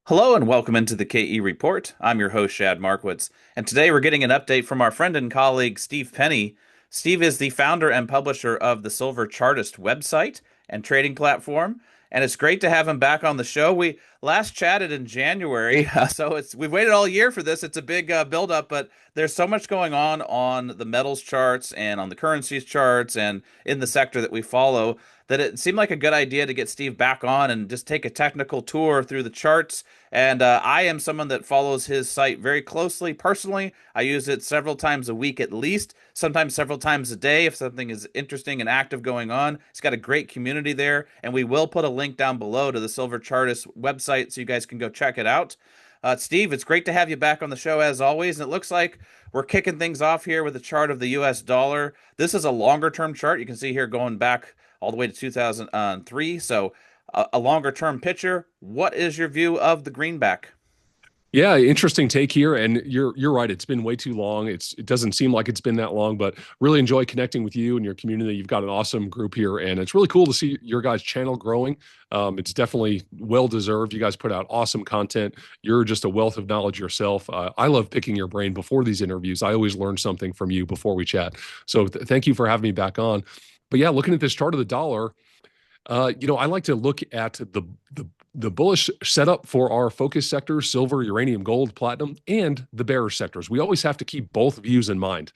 Hello and welcome into the KE Report. I'm your host, Shad Markwitz, and today we're getting an update from our friend and colleague, Steve Penny. Steve is the founder and publisher of the SilverChartist website and trading platform, and it's great to have him back on the show. We last chatted in January, so we've waited all year for this. It's a big buildup, but there's so much going on the metals charts and on the currencies charts and in the sector that we follow that it seemed like a good idea to get Steve back on and just take a technical tour through the charts. And I am someone that follows his site very closely personally. I use it several times a week at least, sometimes several times a day if something is interesting and active going on. It's got a great community there, and we will put a link down below to the Silver Chartist website so you guys can go check it out. Steve, it's great to have you back on the show as always. And it looks like we're kicking things off here with a chart of the US dollar. This is a longer term chart. You can see here going back all the way to 2003. So a longer term picture. What is your view of the greenback? Yeah, interesting take here, and you're right. It's been way too long. It doesn't seem like it's been that long, but really enjoy connecting with you and your community. You've got an awesome group here, and it's really cool to see your guys' channel growing. It's definitely well deserved. You guys put out awesome content. You're just a wealth of knowledge yourself. I love picking your brain before these interviews. I always learn something from you before we chat. So thank you for having me back on. But yeah, looking at this chart of the dollar, I like to look at the bullish setup for our focus sectors, silver, uranium, gold, platinum, and the bearish sectors. We always have to keep both views in mind.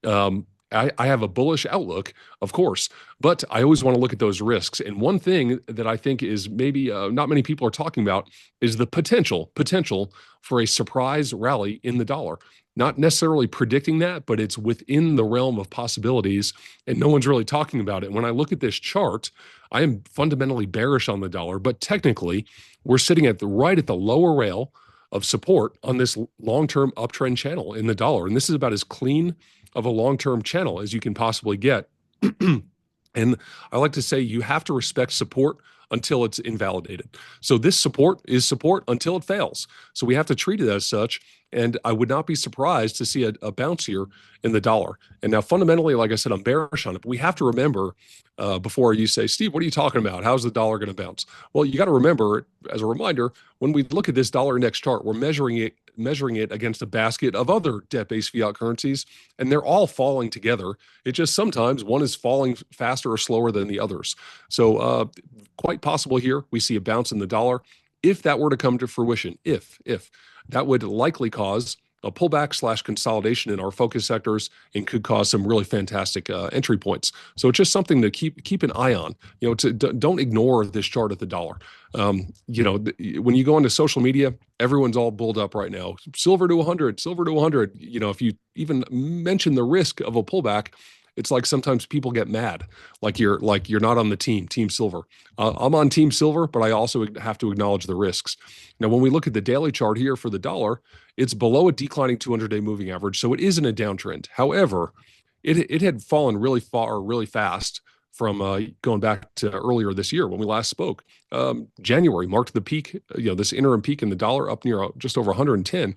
I have a bullish outlook, of course, but I always want to look at those risks. And one thing that I think is maybe not many people are talking about is the potential for a surprise rally in the dollar. Not necessarily predicting that, but it's within the realm of possibilities, and no one's really talking about it. When I look at this chart, I am fundamentally bearish on the dollar, but technically, we're sitting right at the lower rail of support on this long-term uptrend channel in the dollar, and this is about as clean of a long-term channel as you can possibly get. And I like to say you have to respect support until it's invalidated. So this support is support until it fails. So we have to treat it as such. And I would not be surprised to see a bounce here in the dollar. And now, fundamentally, like I said, I'm bearish on it. But we have to remember before you say, Steve, what are you talking about? How's the dollar going to bounce? Well, you got to remember, as a reminder, when we look at this dollar index chart, we're measuring it against a basket of other debt-based fiat currencies, and they're all falling together. It just sometimes one is falling faster or slower than the others. So quite possible here we see a bounce in the dollar. If that were to come to fruition, if that would likely cause a pullback / consolidation in our focus sectors and could cause some really fantastic entry points. So it's just something to keep an eye on. Don't ignore this chart of the dollar. When you go into social media, everyone's all bulled up right now. Silver to 100, silver to 100. If you even mention the risk of a pullback, it's like sometimes people get mad, like you're not on the team silver. I'm on team silver, but I also have to acknowledge the risks. Now, when we look at the daily chart here for the dollar, it's below a declining 200-day moving average, so it is in a downtrend. However, it had fallen really far, really fast from going back to earlier this year when we last spoke. January marked the peak, this interim peak in the dollar up near just over 110.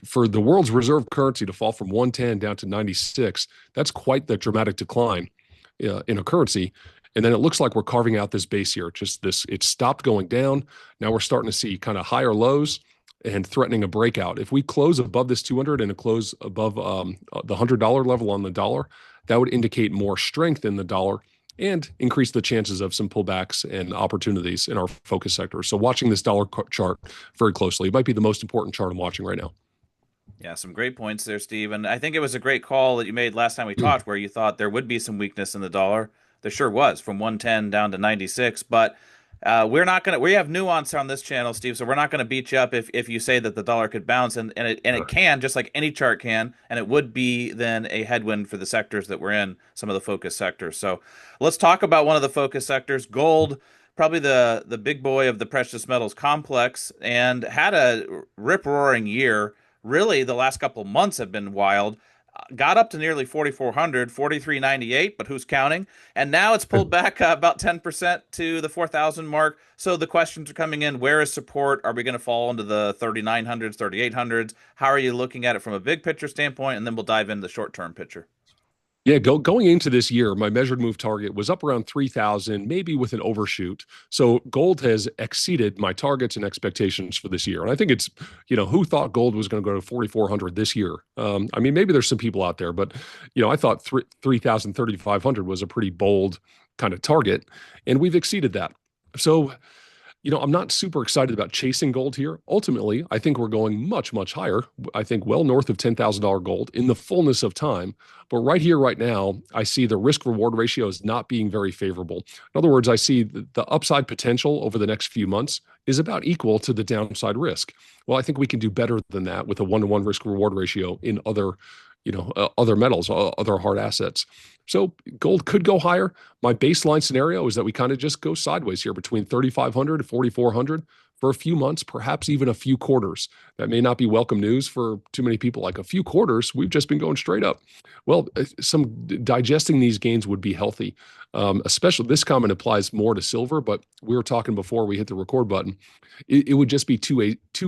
For the world's reserve currency to fall from 110 down to 96, that's quite the dramatic decline in a currency. And then it looks like we're carving out this base here. It stopped going down. Now we're starting to see kind of higher lows and threatening a breakout. If we close above this 200 and it close above the $100 level on the dollar, that would indicate more strength in the dollar and increase the chances of some pullbacks and opportunities in our focus sector. So watching this dollar chart very closely, it might be the most important chart I'm watching right now. Yeah, some great points there, Steve. And I think it was a great call that you made last time we talked where you thought there would be some weakness in the dollar. There sure was, from 110 down to 96. But we have nuance on this channel, Steve, so we're not going to beat you up if you say that the dollar could bounce. And it can, just like any chart can. And it would be then a headwind for the sectors that we're in, some of the focus sectors. So let's talk about one of the focus sectors, gold. Probably the big boy of the precious metals complex, and had a rip-roaring year. Really, the last couple of months have been wild. Got up to nearly 4,400, 4,398, but who's counting? And now it's pulled back about 10% to the 4,000 mark. So the questions are coming in. Where is support? Are we going to fall into the 3,900s, 3,800s? How are you looking at it from a big picture standpoint? And then we'll dive into the short-term picture. Yeah, going into this year, my measured move target was up around 3,000, maybe with an overshoot. So gold has exceeded my targets and expectations for this year. And I think it's, who thought gold was going to go to 4,400 this year? I mean, maybe there's some people out there, but, I thought 3,000, 3,500 was a pretty bold kind of target, and we've exceeded that. So I'm not super excited about chasing gold here. Ultimately, I think we're going much, much higher. I think well north of $10,000 gold in the fullness of time. But right here, right now, I see the risk reward ratio as not being very favorable. In other words, I see the upside potential over the next few months is about equal to the downside risk. Well, I think we can do better than that with a 1-to-1 risk reward ratio in other metals, other hard assets. So gold could go higher. My baseline scenario is that we kind of just go sideways here between 3,500 and 4,400 for a few months, perhaps even a few quarters. That may not be welcome news for too many people. Like a few quarters, we've just been going straight up. Well, some digesting these gains would be healthy. Especially this comment applies more to silver, but we were talking before we hit the record button. It would just be too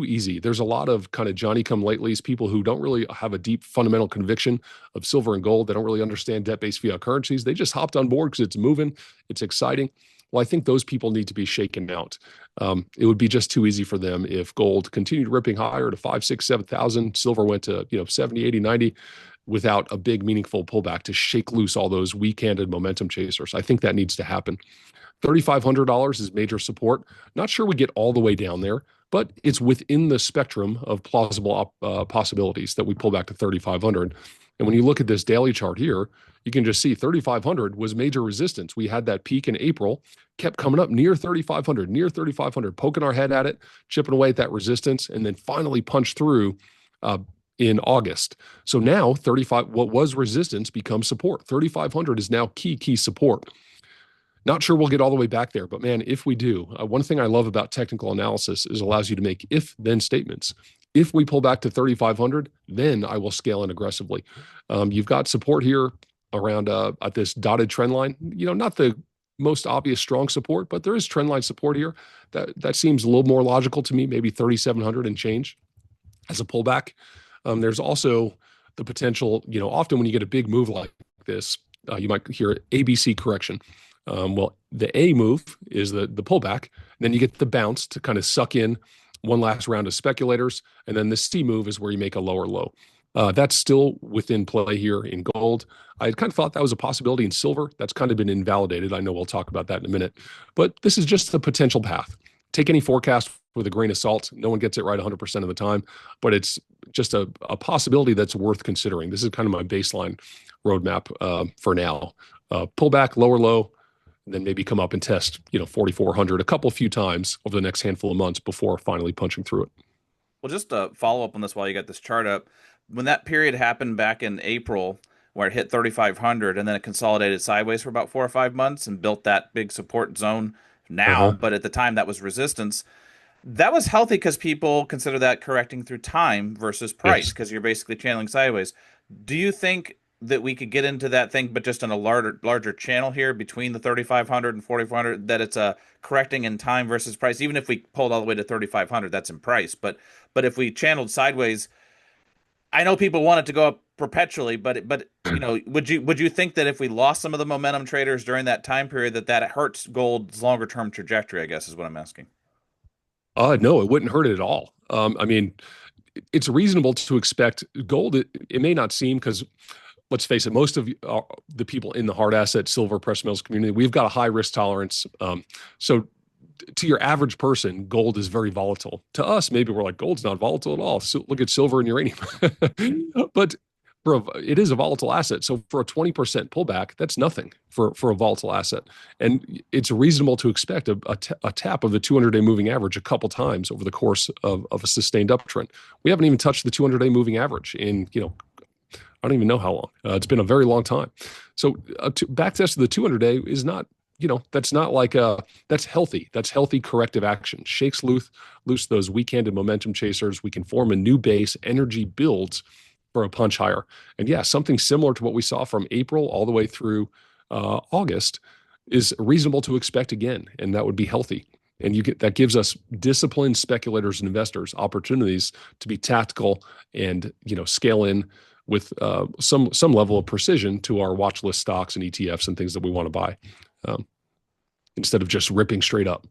easy. There's a lot of kind of Johnny come latelys, people who don't really have a deep fundamental conviction of silver and gold. They don't really understand debt-based fiat currencies. They just hopped on board because it's moving, it's exciting. Well, I think those people need to be shaken out. It would be just too easy for them if gold continued ripping higher to 5, 6, 7,000. Silver went to 70, 80, 90 without a big meaningful pullback to shake loose all those weak-handed momentum chasers. I think that needs to happen. $3,500 is major support. Not sure we get all the way down there, but it's within the spectrum of plausible possibilities that we pull back to 3,500. And when you look at this daily chart here, you can just see 3,500 was major resistance. We had that peak in April, kept coming up near 3,500, poking our head at it, chipping away at that resistance, and then finally punched through in August. So now what was resistance becomes support. 3,500 is now key support. Not sure we'll get all the way back there, but man, if we do, one thing I love about technical analysis is it allows you to make if-then statements. If we pull back to 3,500, then I will scale in aggressively. You've got support here around at this dotted trend line. Not the most obvious strong support, but there is trend line support here. That seems a little more logical to me, maybe 3,700 and change as a pullback. There's also the potential, often when you get a big move like this, you might hear ABC correction. Well, the A move is the pullback. Then you get the bounce to kind of suck in one last round of speculators. And then the C move is where you make a lower low. That's still within play here in gold. I kind of thought that was a possibility in silver. That's kind of been invalidated. I know we'll talk about that in a minute. But this is just the potential path. Take any forecast with a grain of salt. No one gets it right 100% of the time, but it's just a possibility that's worth considering. This is kind of my baseline roadmap for now. Pullback, lower low, and then maybe come up and test, 4,400 a few times over the next handful of months before finally punching through it. Well, just to follow up on this while you got this chart up, when that period happened back in April, where it hit 3,500 and then it consolidated sideways for about 4 or 5 months and built that big support zone now, but at the time that was resistance. That was healthy because people consider that correcting through time versus price because you're basically channeling sideways. Do you think that we could get into that thing, but just in a larger channel here between the 3,500 and 4,400, that it's a correcting in time versus price? Even if we pulled all the way to 3,500, that's in price. But if we channeled sideways, I know people want it to go up perpetually, but would you think that if we lost some of the momentum traders during that time period, that hurts gold's longer term trajectory? I guess is what I'm asking. No, it wouldn't hurt it at all. I mean, it's reasonable to expect gold. It may not seem, because let's face it, most of the people in the hard asset silver precious metals community, we've got a high risk tolerance. So to your average person, gold is very volatile. To us, maybe we're like, gold's not volatile at all. So look at silver and uranium. But it is a volatile asset. So for a 20% pullback, that's nothing for a volatile asset. And it's reasonable to expect a tap of the 200-day moving average a couple times over the course of a sustained uptrend. We haven't even touched the 200-day moving average in, I don't even know how long. It's been a very long time. So back test of the 200-day is not, that's not like that's healthy. That's healthy corrective action. Shakes loose those weak-handed momentum chasers. We can form a new base. Energy builds for a punch higher. And yeah, something similar to what we saw from April all the way through August is reasonable to expect again, and that would be healthy. And that gives us disciplined speculators and investors opportunities to be tactical and scale in with some level of precision to our watch list stocks and ETFs and things that we want to buy, um, instead of just ripping straight up.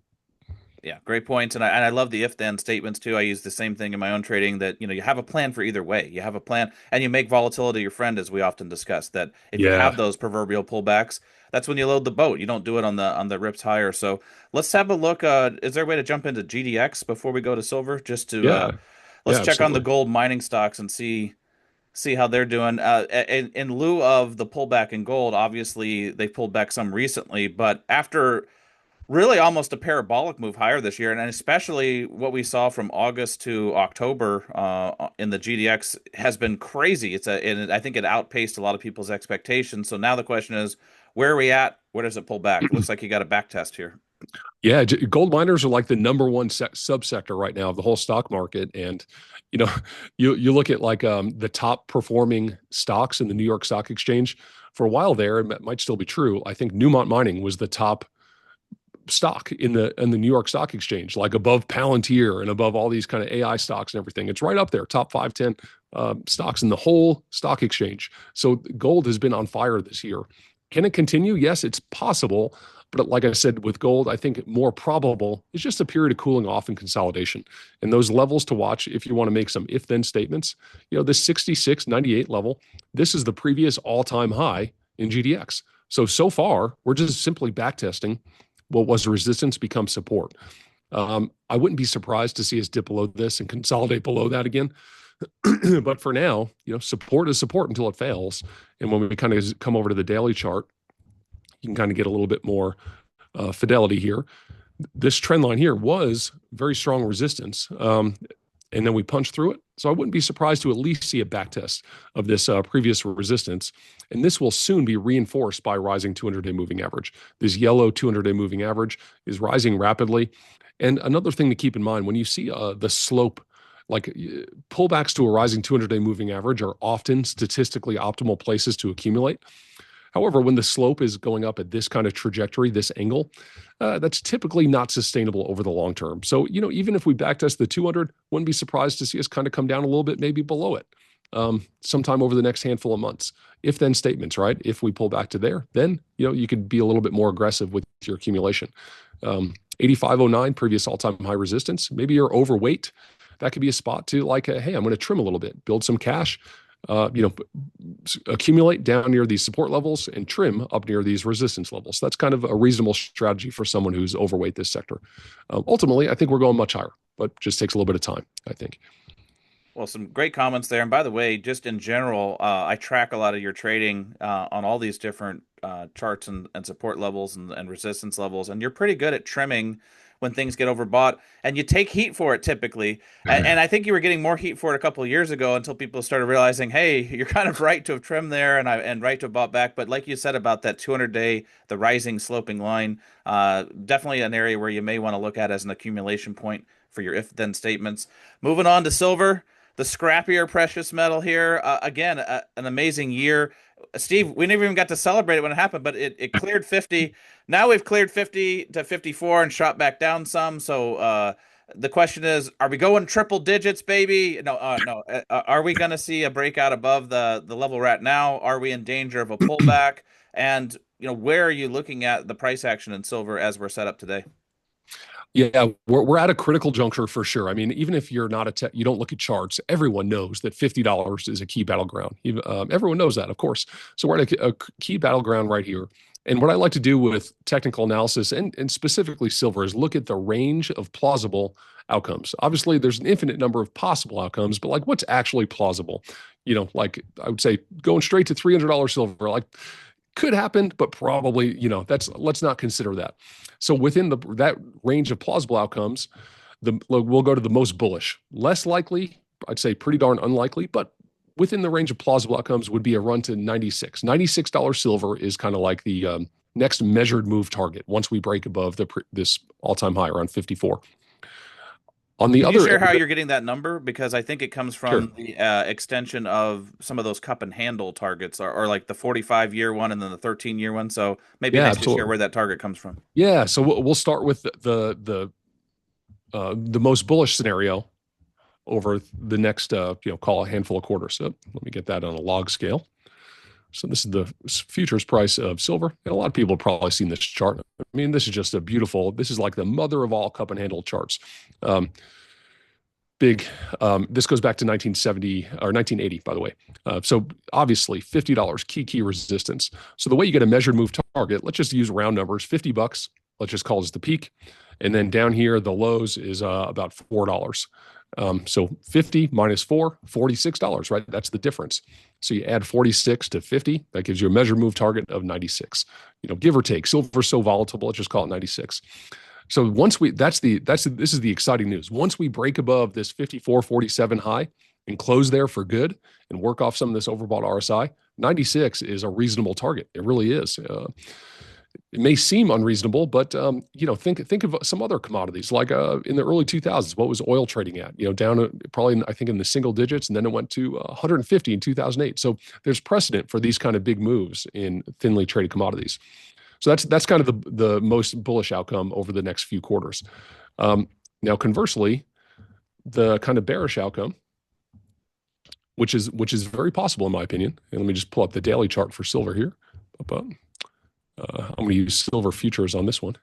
Yeah, great points. And I love the if then statements too. I use the same thing in my own trading that, you have a plan for either way. You have a plan and you make volatility your friend, as we often discuss, that if you Yeah, have those proverbial pullbacks, that's when you load the boat. You don't do it on the rips higher. So let's have a look. Is there a way to jump into GDX before we go to silver? Just to yeah, let's yeah, check on the absolutely. gold mining stocks and see how they're doing. In lieu of the pullback in gold, obviously they pulled back some recently, but after really almost a parabolic move higher this year, and especially what we saw from August to October in the GDX has been crazy. And I think it outpaced a lot of people's expectations. So now the question is, where are we at? Where does it pull back? Looks like you got a back test here. Yeah, gold miners are like the number one subsector right now of the whole stock market, and you know, you look at like the top performing stocks in the New York Stock Exchange for a while there. It might still be true. I think Newmont Mining was the top stock in the New York Stock Exchange, like above Palantir and above all these kind of AI stocks and everything. It's right up there, top 5, 10 stocks in the whole stock exchange. So gold has been on fire this year. Can it continue? Yes, it's possible. But like I said, with gold, I think more probable is just a period of cooling off and consolidation. And those levels to watch if you want to make some if then statements, this 66.98 level, this is the previous all time high in GDX. So far, we're just simply back testing what was resistance become support. I wouldn't be surprised to see us dip below this and consolidate below that again. But for now, support is support until it fails. And when we kind of come over to the daily chart, you can kind of get a little bit more fidelity here. This trend line here was very strong resistance. And then we punched through it. So I wouldn't be surprised to at least see a back test of this previous resistance. And this will soon be reinforced by rising 200-day moving average. This yellow 200-day moving average is rising rapidly. And another thing to keep in mind, when you see the slope, like pullbacks to a rising 200-day moving average are often statistically optimal places to accumulate. However, when the slope is going up at this kind of trajectory, this angle, that's typically not sustainable over the long term. So, even if we backtest the 200, wouldn't be surprised to see us kind of come down a little bit, maybe below it, sometime over the next handful of months. If then statements, right? If we pull back to there, then, you could be a little bit more aggressive with your accumulation. 85.09, previous all-time high resistance. Maybe you're overweight. That could be a spot to like, hey, I'm going to trim a little bit, build some cash, accumulate down near these support levels and trim up near these resistance levels. That's kind of a reasonable strategy for someone who's overweight this sector. Ultimately, I think we're going much higher, but just takes a little bit of time, I think. Well, some great comments there. And by the way, just in general, I track a lot of your trading on all these different charts and support levels and resistance levels. And you're pretty good at trimming when things get overbought. And you take heat for it typically. And I think you were getting more heat for it a couple of years ago until people started realizing, hey, you're kind of right to have trimmed there and right to have bought back. But like you said about that 200-day, the rising sloping line, definitely an area where you may want to look at as an accumulation point for your if-then statements. Moving on to silver, the scrappier precious metal here. Again, an amazing year. Steve, we never even got to celebrate it when it happened, but it cleared 50. Now we've cleared 50 to 54 and shot back down some. So the question is, are we going triple digits, baby? No, no. Are we going to see a breakout above the level we're at now? Are we in danger of a pullback? And where are you looking at the price action in silver as we're set up today? Yeah, we're at a critical juncture for sure. I mean, even if you're not you don't look at charts, everyone knows that $50 is a key battleground. Everyone knows that, of course. So we're at a key battleground right here. And what I like to do with technical analysis and specifically silver is look at the range of plausible outcomes. Obviously, there's an infinite number of possible outcomes, but like what's actually plausible? Like I would say going straight to $300 silver, like could happen, but probably, let's not consider that. So within that range of plausible outcomes, we'll go to the most bullish. Less likely, I'd say pretty darn unlikely, but within the range of plausible outcomes would be a run to 96. $96 silver is kind of like the next measured move target once we break above this all-time high around 54. On the Can you other share how end, you're getting that number? Because I think it comes sure. from the extension of some of those cup and handle targets, or like the 45-year one and then the 13-year one. So maybe Yeah, nice to share absolutely. where that target comes from. Yeah, so we'll start with the most bullish scenario over the next, call a handful of quarters. So let me get that on a log scale. So this is the futures price of silver. And a lot of people have probably seen this chart. I mean, this is just a beautiful, this is like the mother of all cup and handle charts. This goes back to 1970 or 1980, by the way. So obviously $50, key resistance. So the way you get a measured move target, let's just use round numbers, $50. Let's just call this the peak. And then down here, the lows is about $4. So 50 minus 4, $46, right? That's the difference. So you add 46 to 50, that gives you a measured move target of 96. Give or take. Silver's so volatile, let's just call it 96. So once this is the exciting news. Once we break above this 54.47 high and close there for good and work off some of this overbought RSI, 96 is a reasonable target. It really is. It may seem unreasonable, but think of some other commodities like in the early 2000s. What was oil trading at? Down probably I think in the single digits, and then it went to 150 in 2008. So there's precedent for these kind of big moves in thinly traded commodities. So that's kind of the most bullish outcome over the next few quarters. Now, conversely, the kind of bearish outcome, which is very possible in my opinion. And let me just pull up the daily chart for silver here. I'm going to use silver futures on this one.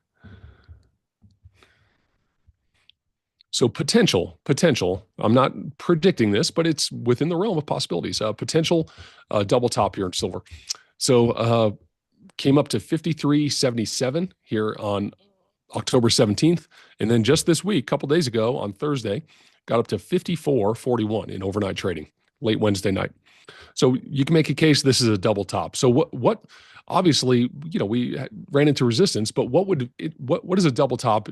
So potential. I'm not predicting this, but it's within the realm of possibilities. Potential double top here in silver. So came up to 53.77 here on October 17th. And then just this week, a couple days ago on Thursday, got up to 54.41 in overnight trading, late Wednesday night. So you can make a case this is a double top. So what obviously, we ran into resistance, but what is a double top,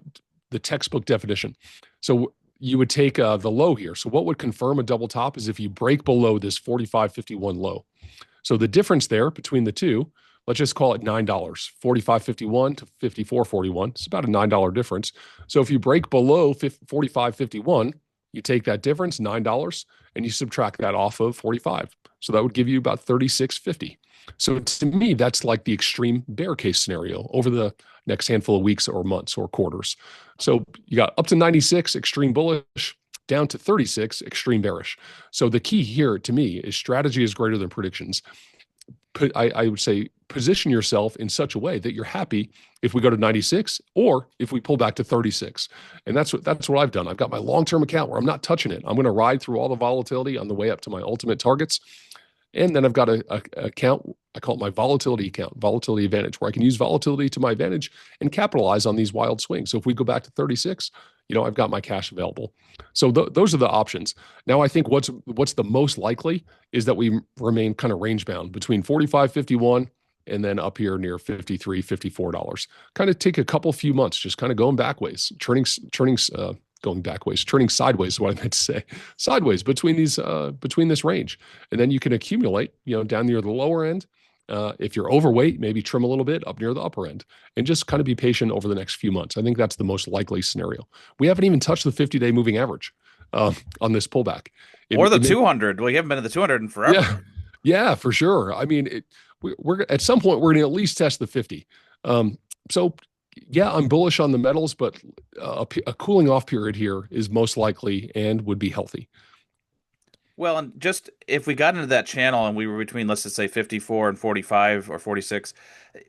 the textbook definition? So you would take the low here. So what would confirm a double top is if you break below this 45.51 low. So the difference there between the two, let's just call it $9, 45.51 to 54.41. It's about a $9 difference. So if you break below 45.51, you take that difference, $9, and you subtract that off of 45. So that would give you about 36.50. So to me, that's like the extreme bear case scenario over the next handful of weeks or months or quarters. So you got up to 96, extreme bullish, down to 36, extreme bearish. So the key here to me is strategy is greater than predictions. I would say position yourself in such a way that you're happy if we go to 96 or if we pull back to 36. And that's what I've done. I've got my long-term account where I'm not touching it. I'm going to ride through all the volatility on the way up to my ultimate targets. And then I've got a account, I call it my volatility account, volatility advantage, where I can use volatility to my advantage and capitalize on these wild swings. So if we go back to 36, I've got my cash available. So those are the options. Now, I think what's the most likely is that we remain kind of range bound between 45.51 and then up here near $53, $54. Kind of take a few months, just kind of going backways, turning sideways is what I meant to say, sideways between this range. And then you can accumulate, down near the lower end. If you're overweight, maybe trim a little bit up near the upper end and just kind of be patient over the next few months. I think that's the most likely scenario. We haven't even touched the 50-day moving average on this pullback. Or the 200. Well, you haven't been at the 200 in forever. Yeah, for sure. I mean, we're at some point, we're going to at least test the 50. So yeah, I'm bullish on the metals, but a cooling off period here is most likely and would be healthy. Well, and just if we got into that channel and we were between, let's just say 54 and 45 or 46,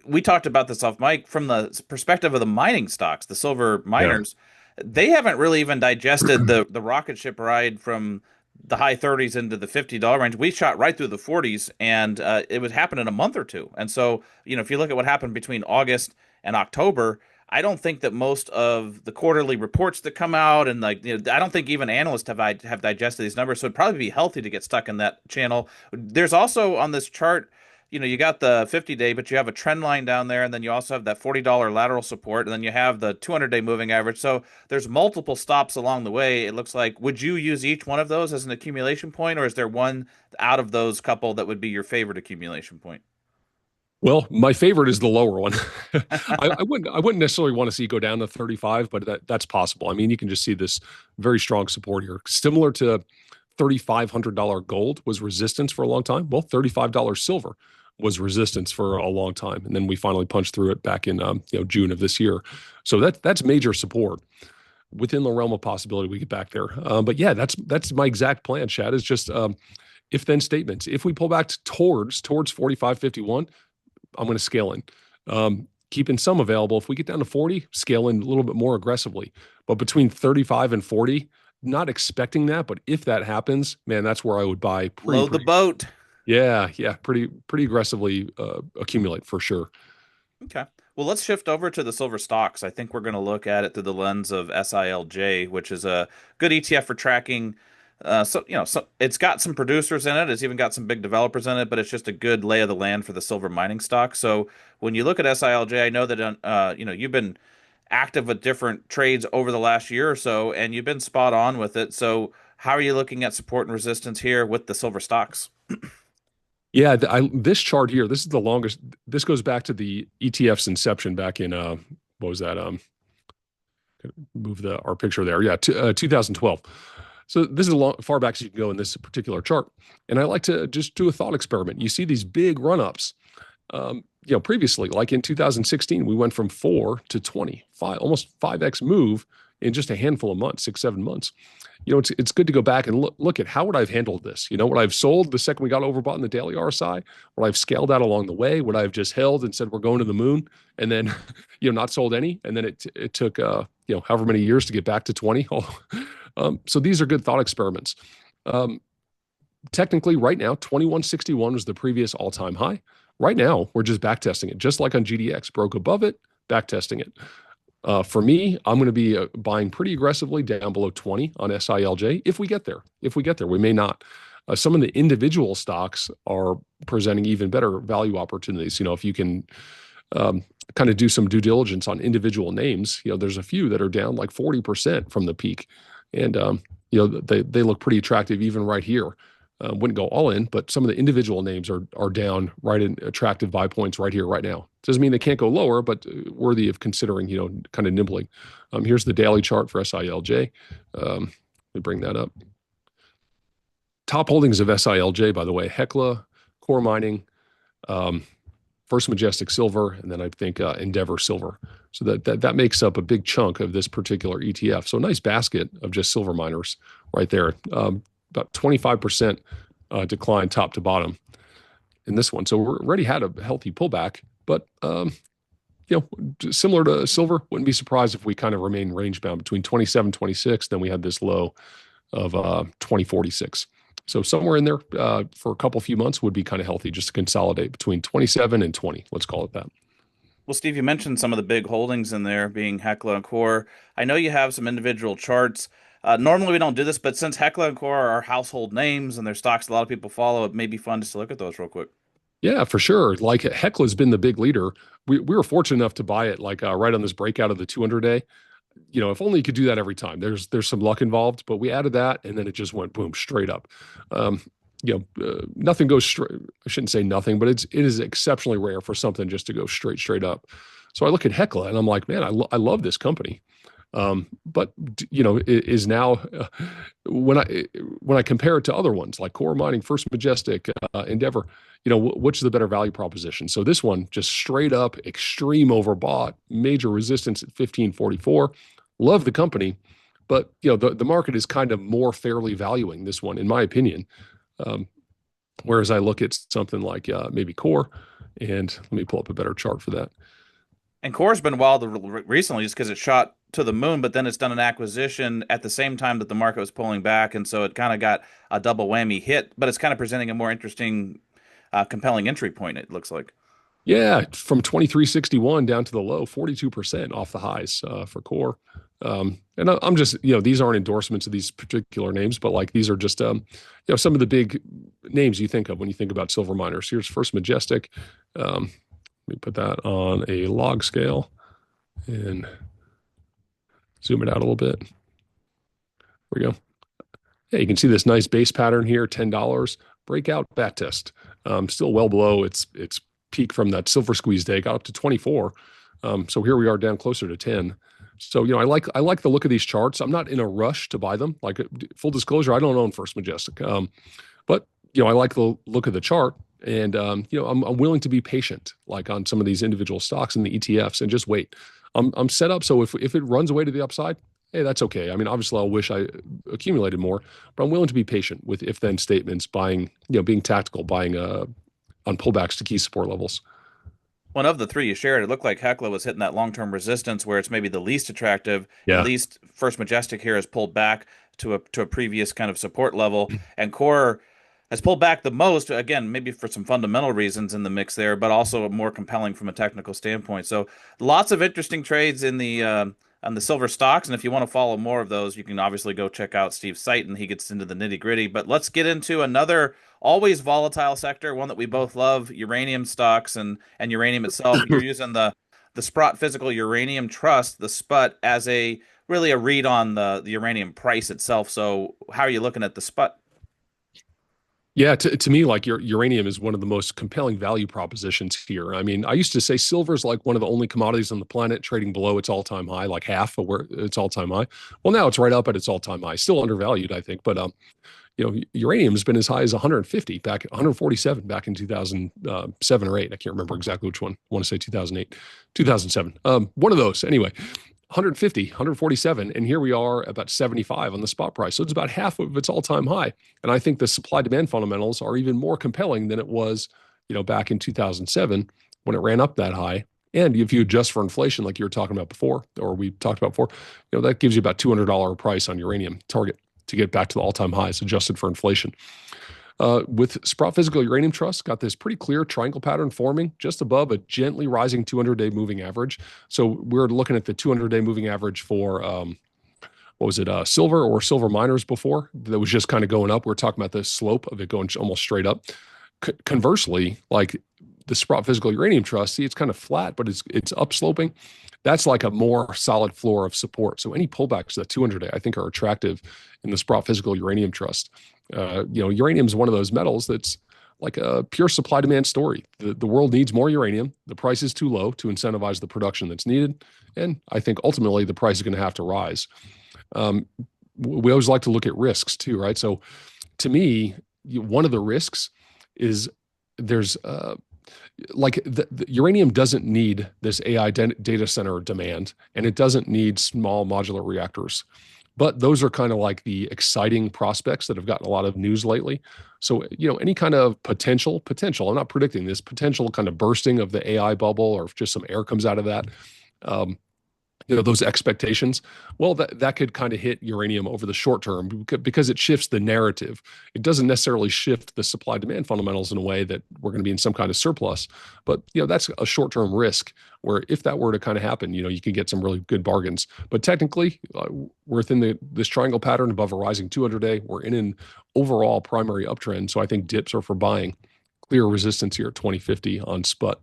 we talked about this off mic from the perspective of the mining stocks, the silver miners. Yeah. They haven't really even digested the rocket ship ride from the high 30s into the $50 range. We shot right through the 40s, and it would happen in a month or two. And so, if you look at what happened between August and October, I don't think that most of the quarterly reports that come out and I don't think even analysts have digested these numbers. So it'd probably be healthy to get stuck in that channel. There's also on this chart, you got the 50-day, but you have a trend line down there, and then you also have that $40 lateral support, and then you have the 200-day moving average. So there's multiple stops along the way. It looks like, would you use each one of those as an accumulation point, or is there one out of those couple that would be your favorite accumulation point? Well, my favorite is the lower one. I wouldn't necessarily want to see it go down to 35, but that's possible. I mean, you can just see this very strong support here, similar to $3,500 gold was resistance for a long time. Well, $35 silver was resistance for a long time, and then we finally punched through it back in June of this year. So that's major support. within the realm of possibility we get back there. But yeah, that's my exact plan, Chad, is just if then statements. If we pull back towards 45.51, I'm going to scale in. Keeping some available. If we get down to 40, scale in a little bit more aggressively. But between 35 and 40, not expecting that, but if that happens, man, that's where I would buy Load the boat. Yeah, pretty aggressively accumulate for sure. Okay. Well, let's shift over to the silver stocks. I think we're going to look at it through the lens of SILJ, which is a good ETF for tracking. So it's got some producers in it. It's even got some big developers in it, but it's just a good lay of the land for the silver mining stock. So when you look at SILJ, I know that you've been active with different trades over the last year or so, and you've been spot on with it. So how are you looking at support and resistance here with the silver stocks? Yeah, this chart here, this is the longest. This goes back to the ETF's inception back in what was that? Move our picture there. Yeah, 2012. So this is far back as you can go in this particular chart. And I like to just do a thought experiment. You see these big run-ups. Previously, like in 2016, we went from 4 to 20, almost 5x move in just a handful of months, 6-7 months. It's good to go back and look at how would I've handled this? Would I've sold the second we got overbought in the daily RSI? Would I've scaled out along the way? Would I have just held and said we're going to the moon and then, not sold any? And then it took however many years to get back to 20. So these are good thought experiments. Technically, right now, 2161 was the previous all-time high. Right now, we're just back testing it, just like on GDX. Broke above it, back testing it. For me, I'm going to be buying pretty aggressively down below 20 on SILJ if we get there. We may not. Some of the individual stocks are presenting even better value opportunities. If you can kind of do some due diligence on individual names, there's a few that are down like 40% from the peak. And, they look pretty attractive even right here. Wouldn't go all in, but some of the individual names are down right in attractive buy points right here, right now. Doesn't mean they can't go lower, but worthy of considering, kind of nibbling. Here's the daily chart for SILJ. Let me bring that up. Top holdings of SILJ, by the way, Hecla, Coeur Mining, First Majestic Silver, and then I think Endeavor Silver. So that makes up a big chunk of this particular ETF. So a nice basket of just silver miners right there. About 25% decline top to bottom in this one. So we already had a healthy pullback, but similar to silver, wouldn't be surprised if we kind of remain range bound between 27, 26. Then we had this low of 2046. So somewhere in there for a few months would be kind of healthy just to consolidate between 27 and 20. Let's call it that. Well, Steve, you mentioned some of the big holdings in there being Hecla and Coeur. I know you have some individual charts. Normally we don't do this, but since Hecla and Coeur are household names and their stocks a lot of people follow, it may be fun just to look at those real quick. Yeah, for sure. Like Hecla's been the big leader. We were fortunate enough to buy it like right on this breakout of the 200-day. If only you could do that every time. There's some luck involved, but we added that and then it just went boom straight up. Nothing goes straight. I shouldn't say nothing, but it is exceptionally rare for something just to go straight up. So I look at Hecla and I'm like, man, I love this company. But it is now when I compare it to other ones like Coeur Mining, First Majestic, Endeavor, which is the better value proposition? So this one just straight up extreme overbought, major resistance at 1544. Love the company, but the market is kind of more fairly valuing this one, in my opinion. Whereas I look at something like maybe Coeur, and let me pull up a better chart for that. And Core's been wild recently just because it shot to the moon, but then it's done an acquisition at the same time that the market was pulling back, and so it kind of got a double whammy hit, but it's kind of presenting a more interesting, compelling entry point, it looks like. Yeah, from 2361 down to the low, 42% off the highs for Coeur. And I'm just, these aren't endorsements of these particular names, but like these are just, some of the big names you think of when you think about silver miners. Here's First Majestic. Let me put that on a log scale and zoom it out a little bit. There we go. Yeah, you can see this nice base pattern here, $10, breakout back test. Still well below its peak from that silver squeeze day, got up to 24. So here we are down closer to 10. So, I like the look of these charts. I'm not in a rush to buy them. Like full disclosure, I don't own First Majestic. But, I like the look of the chart. And, I'm willing to be patient, like on some of these individual stocks and the ETFs and just wait. I'm set up. So if it runs away to the upside, hey, that's okay. I mean, obviously, I wish I accumulated more, but I'm willing to be patient with if then statements, buying, being tactical, buying on pullbacks to key support levels. One of the three you shared, it looked like Hecla was hitting that long-term resistance where it's maybe the least attractive. At Yeah. least First Majestic here has pulled back to a previous kind of support level, and Core has pulled back the most. Again, maybe for some fundamental reasons in the mix there, but also more compelling from a technical standpoint. So lots of interesting trades in the on the silver stocks, and if you want to follow more of those, you can obviously go check out Steve's site, and he gets into the nitty gritty. But let's get into another always volatile sector, one that we both love, uranium stocks and uranium itself. You're using the Sprott Physical Uranium Trust, the SPUT, as a really a read on the uranium price itself. So how are you looking at the SPUT? Yeah, to me, like your uranium is one of the most compelling value propositions here. I mean, I used to say silver is like one of the only commodities on the planet trading below its all-time high, like half of where its all-time high. Well, now it's right up at its all-time high, still undervalued, I think. But uranium has been as high as 150 back, 147 back in 2007 or eight. I can't remember exactly which one. I want to say 2008, 2007. One of those anyway. 150, 147, and here we are about 75 on the spot price. So it's about half of its all-time high. And I think the supply-demand fundamentals are even more compelling than it was, back in 2007 when it ran up that high. And if you adjust for inflation, like you were talking about before, or we talked about before, that gives you about $200 price on uranium target to get back to the all-time highs adjusted for inflation. With Sprott Physical Uranium Trust, got this pretty clear triangle pattern forming just above a gently rising 200-day moving average. So we're looking at the 200-day moving average for what was it, silver or silver miners before that was just kind of going up. We're talking about the slope of it going almost straight up. Conversely, like the Sprott Physical Uranium Trust, see, it's kind of flat, but it's upsloping. That's like a more solid floor of support. So any pullbacks to the 200-day, I think, are attractive in the Sprott Physical Uranium Trust. Uranium is one of those metals that's like a pure supply-demand story. The world needs more uranium. The price is too low to incentivize the production that's needed. And I think ultimately the price is going to have to rise. We always like to look at risks too, right? So to me, one of the risks is there's like the uranium doesn't need this AI data center demand, and it doesn't need small modular reactors. But those are kind of like the exciting prospects that have gotten a lot of news lately. So, any kind of potential, I'm not predicting this, potential kind of bursting of the AI bubble, or if just some air comes out of that, those expectations, well, that could kind of hit uranium over the short term because it shifts the narrative. It doesn't necessarily shift the supply demand fundamentals in a way that we're going to be in some kind of surplus. But, that's a short term risk where if that were to kind of happen, you can get some really good bargains. But technically, we're within this triangle pattern above a rising 200-day. We're in an overall primary uptrend. So I think dips are for buying. Clear resistance here at 2050 on SPUT.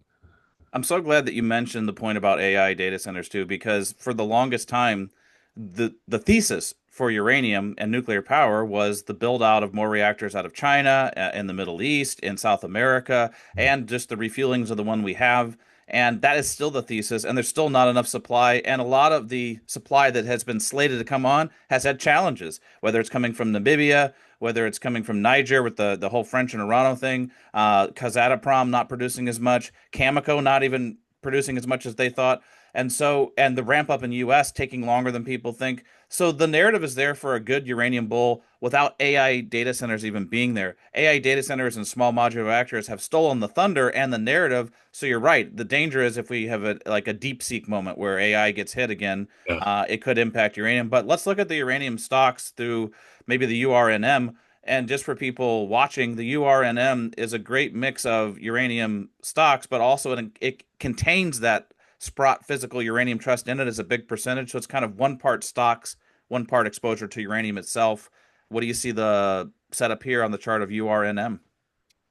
I'm so glad that you mentioned the point about AI data centers too, because for the longest time, the thesis for uranium and nuclear power was the build out of more reactors out of China, in the Middle East, in South America, and just the refuelings of the one we have. And that is still the thesis, and there's still not enough supply. And a lot of the supply that has been slated to come on has had challenges, whether it's coming from Namibia, whether it's coming from Niger with the whole French and Orano thing, Kazatomprom not producing as much, Cameco not even producing as much as they thought. And the ramp up in the US taking longer than people think. So the narrative is there for a good uranium bull without AI data centers even being there. AI data centers and small modular reactors have stolen the thunder and the narrative. So you're right. The danger is if we have a deep seek moment where AI gets hit again, Yeah. it could impact uranium. But let's look at the uranium stocks through maybe the URNM. And just for people watching, the URNM is a great mix of uranium stocks, but also it contains that Sprott Physical Uranium Trust in it as a big percentage. So it's kind of one part stocks, one part exposure to uranium itself. What do you see the setup here on the chart of URNM?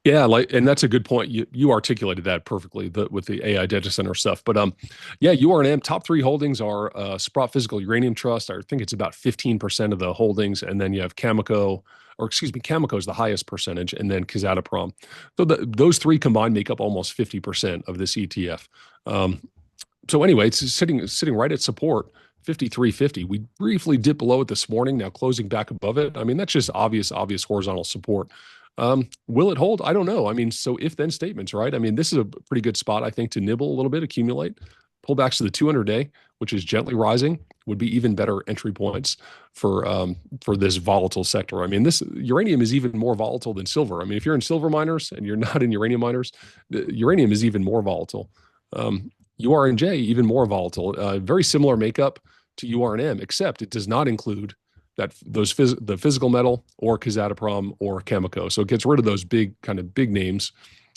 Yeah, and that's a good point. You articulated that perfectly with the AI data center stuff. But yeah, URNM top three holdings are Sprott Physical Uranium Trust. I think it's about 15% of the holdings, and then you have Cameco, or excuse me, Cameco is the highest percentage, and then Kazatomprom. So those three combined make up almost 50% of this ETF. So anyway, it's sitting right at support. 53.50. We briefly dipped below it this morning, now closing back above it. I mean, that's just obvious horizontal support. Will it hold? I don't know. I mean, so if then statements, right? I mean, this is a pretty good spot, I think, to nibble a little bit, accumulate. Pullbacks to the 200-day, which is gently rising, would be even better entry points for this volatile sector. I mean, this uranium is even more volatile than silver. I mean, if you're in silver miners and you're not in uranium miners, the uranium is even more volatile. URNJ even more volatile. Very similar makeup to URNM, except it does not include the physical metal or Kazatomprom or Chemico. So it gets rid of those big names.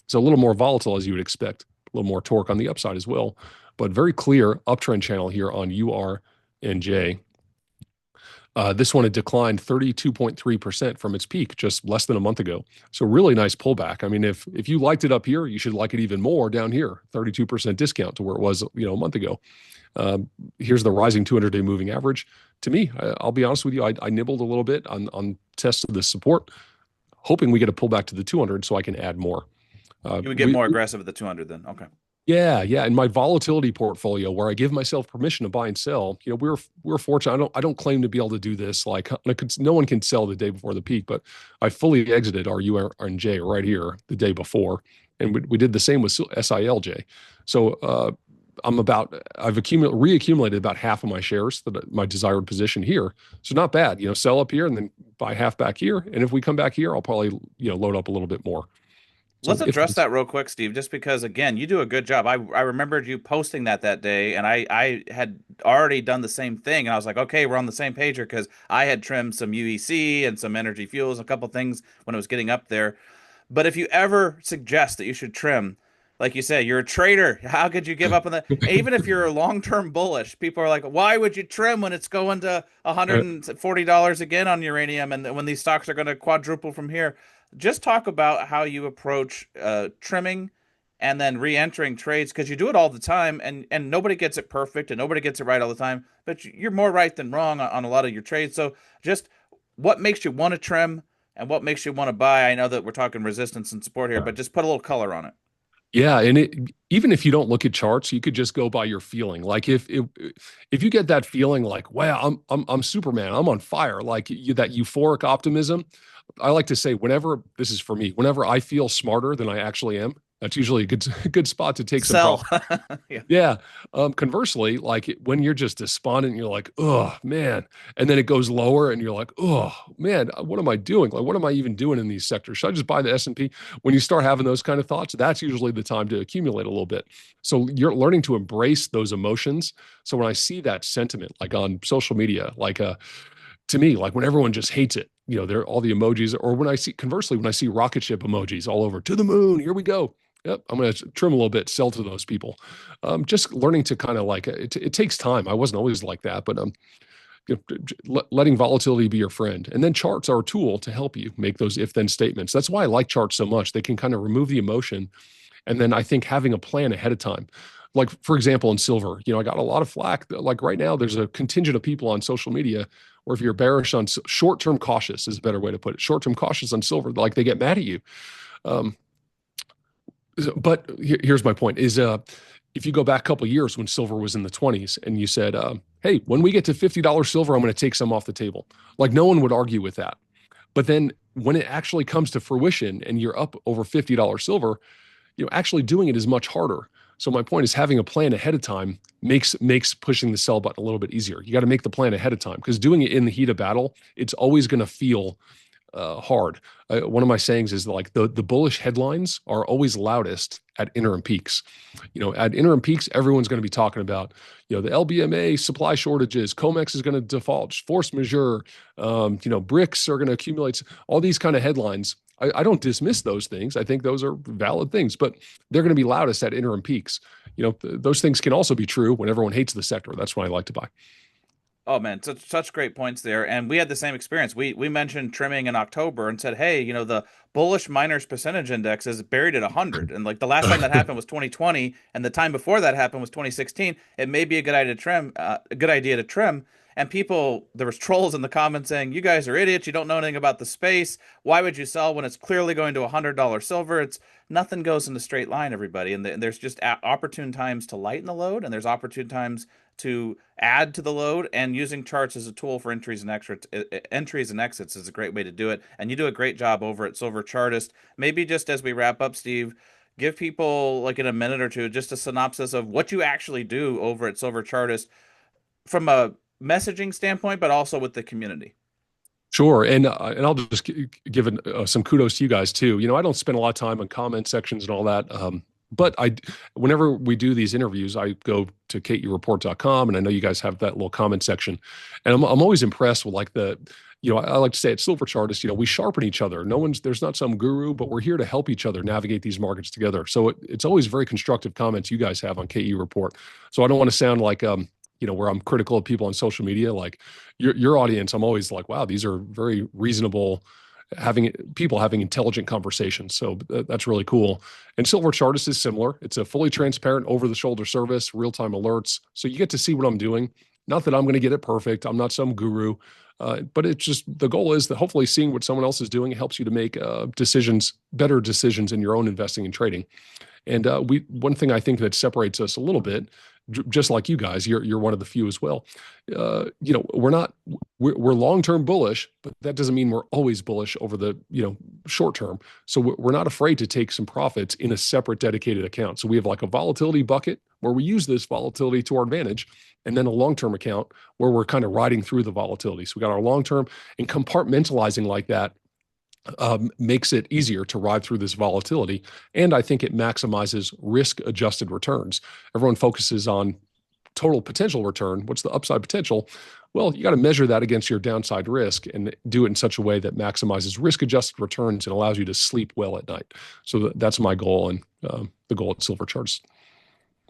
So a little more volatile as you would expect, a little more torque on the upside as well, but very clear uptrend channel here on URNJ. This one had declined 32.3% from its peak just less than a month ago. So really nice pullback. I mean, if you liked it up here, you should like it even more down here. 32% discount to where it was, a month ago. Here's the rising 200-day moving average. To me, I'll be honest with you, I nibbled a little bit on tests of the support, hoping we get a pullback to the 200 so I can add more. You would get more aggressive at the 200 then. Okay. Yeah. In my volatility portfolio, where I give myself permission to buy and sell, we're fortunate. I don't claim to be able to do this. Like no one can sell the day before the peak, but I fully exited our URNJ right here the day before, and we did the same with SILJ. So I've reaccumulated about half of my shares, my desired position here. So not bad. Sell up here and then buy half back here, and if we come back here, I'll probably load up a little bit more. So Let's address that real quick, Steve, just because, again, you do a good job. I remembered you posting that day, and I had already done the same thing. And I was like, okay, we're on the same page here because I had trimmed some UEC and some energy fuels, a couple things when it was getting up there. But if you ever suggest that you should trim, like you say, you're a trader. How could you give up on that? Even if you're long-term bullish, people are like, why would you trim when it's going to $140 again on uranium and when these stocks are going to quadruple from here? Just talk about how you approach trimming and then re-entering trades, because you do it all the time, and nobody gets it perfect and nobody gets it right all the time, but you're more right than wrong on a lot of your trades. So just what makes you want to trim and what makes you want to buy? I know that we're talking resistance and support here, but just put a little color on it. Yeah, and even if you don't look at charts, you could just go by your feeling. Like if you get that feeling like, wow, I'm Superman, I'm on fire, like that euphoric optimism. I like to say, this is for me, whenever I feel smarter than I actually am, that's usually a good spot to take some Sell. profit. Yeah. Yeah. Conversely, like when you're just despondent, you're like, oh man, and then it goes lower, and you're like, oh man, what am I doing? Like, what am I even doing in these sectors? Should I just buy the S&P? When you start having those kind of thoughts, that's usually the time to accumulate a little bit. So you're learning to embrace those emotions. So when I see that sentiment, like on social media, like to me, like when everyone just hates it, they're all the emojis, or conversely, when I see rocket ship emojis all over to the moon, here we go. Yep, I'm going to trim a little bit, sell to those people. Just learning to kind of like it takes time. I wasn't always like that, but letting volatility be your friend, and then charts are a tool to help you make those if-then statements. That's why I like charts so much. They can kind of remove the emotion, and then I think having a plan ahead of time. Like for example, in silver, I got a lot of flack. Like right now, there's a contingent of people on social media, or if you're bearish on short-term cautious is a better way to put it. Short-term cautious on silver, like they get mad at you. But here's my point is if you go back a couple of years when silver was in the 20s and you said, hey, when we get to $50 silver, I'm going to take some off the table. Like no one would argue with that. But then when it actually comes to fruition and you're up over $50 silver, actually doing it is much harder. So my point is having a plan ahead of time makes pushing the sell button a little bit easier. You got to make the plan ahead of time, because doing it in the heat of battle, it's always going to feel hard. One of my sayings is like the bullish headlines are always loudest at interim peaks. At interim peaks, everyone's going to be talking about, the LBMA supply shortages, COMEX is going to default, force majeure, BRICS are going to accumulate, all these kind of headlines. I don't dismiss those things. I think those are valid things, but they're going to be loudest at interim peaks. Those things can also be true when everyone hates the sector. That's when I like to buy. Oh man, such great points there. And we had the same experience. We mentioned trimming in October and said, hey, the bullish miners percentage index is buried at 100. And like the last time that happened was 2020, and the time before that happened was 2016. It may be a good idea to trim, And there was trolls in the comments saying, you guys are idiots. You don't know anything about the space. Why would you sell when it's clearly going to $100 silver? Nothing goes in a straight line, everybody. And there's just opportune times to lighten the load, and there's opportune times to add to the load, and using charts as a tool for entries and exits is a great way to do it. And you do a great job over at SilverChartist. Maybe just as we wrap up, Steve, give people like in a minute or two just a synopsis of what you actually do over at SilverChartist from a messaging standpoint, but also with the community. Sure, and I'll just give some kudos to you guys too. You know, I don't spend a lot of time on comment sections and all that, but whenever we do these interviews, I go to keureport.com, and I know you guys have that little comment section, and I'm always impressed with like I like to say at SilverChartist, we sharpen each other. There's not some guru, but we're here to help each other navigate these markets together. So it's always very constructive comments you guys have on KU Report. So I don't want to sound like where I'm critical of people on social media. Like your audience, I'm always like, wow, these are very reasonable, having intelligent conversations. So that's really cool. And SilverChartist is similar. It's a fully transparent, over-the-shoulder service, real-time alerts. So you get to see what I'm doing. Not that I'm going to get it perfect. I'm not some guru, but it's just the goal is that hopefully seeing what someone else is doing helps you to make better decisions in your own investing and trading. And one thing I think that separates us a little bit, just like you guys, you're one of the few as well. We're long-term bullish, but that doesn't mean we're always bullish over the short term. So we're not afraid to take some profits in a separate dedicated account. So we have like a volatility bucket where we use this volatility to our advantage, and then a long-term account where we're kind of riding through the volatility. So we got our long-term, and compartmentalizing like that makes it easier to ride through this volatility. And I think it maximizes risk-adjusted returns. Everyone focuses on total potential return. What's the upside potential? Well, you got to measure that against your downside risk and do it in such a way that maximizes risk-adjusted returns and allows you to sleep well at night. So that's my goal and the goal at SilverChartist.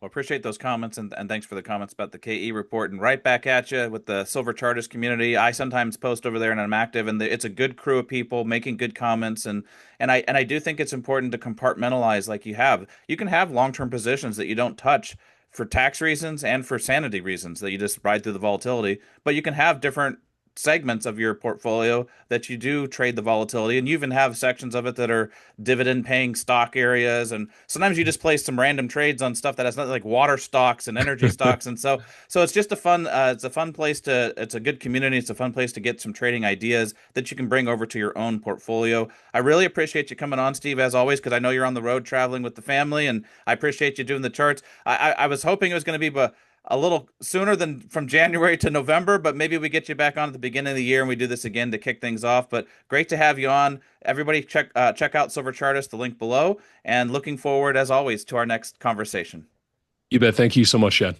Well, appreciate those comments and thanks for the comments about the KE report. And right back at you with the SilverChartist community. I sometimes post over there and I'm active, and it's a good crew of people making good comments. And I do think it's important to compartmentalize like you have. You can have long-term positions that you don't touch for tax reasons and for sanity reasons that you just ride through the volatility, but you can have different segments of your portfolio that you do trade the volatility, and you even have sections of it that are dividend paying stock areas, and sometimes you just place some random trades on stuff that has nothing, like water stocks and energy stocks. And so it's just a fun place to, it's a good community, it's a fun place to get some trading ideas that you can bring over to your own portfolio. I really appreciate you coming on, Steve, as always, because I know you're on the road traveling with the family, and I appreciate you doing the charts. I was hoping it was going to be a little sooner than from January to November, but maybe we get you back on at the beginning of the year and we do this again to kick things off. But great to have you on. Everybody check out SilverChartist, the link below, and looking forward as always to our next conversation. You bet. Thank you so much, Chad.